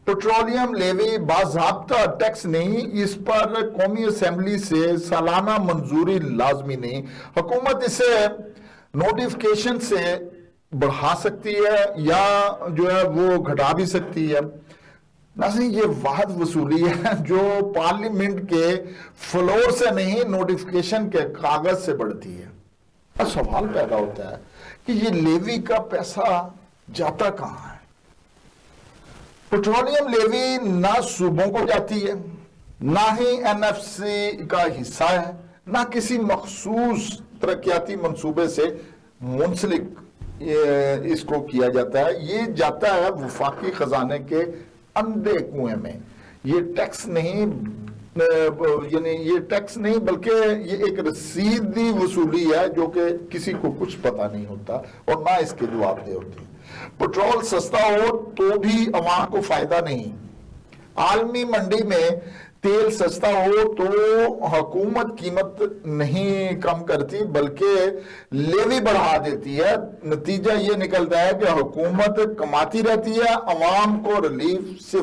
Petroleum levy बाज़ाब्ता tax नहीं, इस पर कौमी असेंबली से सालाना मंजूरी लाजमी नहीं। हुकूमत इसे नोटिफिकेशन से बढ़ा सकती है या जो है वो घटा भी सकती है। नाज़रीन, ये वाहद वसूली है जो पार्लियामेंट के फ्लोर से नहीं, नोटिफिकेशन के कागज से बढ़ती है। अब सवाल पैदा होता है कि ये लेवी का पैसा जाता कहाँ है? पेट्रोलियम लेवी ना सूबों को जाती है, ना ही एनएफसी का हिस्सा है, ना किसी मखसूस तरक्याती मंसूबे से मुंसलिक इसको किया जाता है। ये जाता है वफाकी खजाने के अंधे कुएं में। ये टैक्स नहीं, यानी ये टैक्स नहीं बल्कि ये एक रसीदी वसूली है जो कि किसी को कुछ पता नहीं होता और ना इसके जवाबदेह होती। पेट्रोल सस्ता हो तो भी अवाम को फायदा नहीं। आलमी मंडी में तेल सस्ता हो तो हुकूमत कीमत नहीं कम करती बल्कि लेवी बढ़ा देती है। नतीजा ये निकलता है कि हुकूमत कमाती रहती है, अवाम को रिलीफ सिर्फ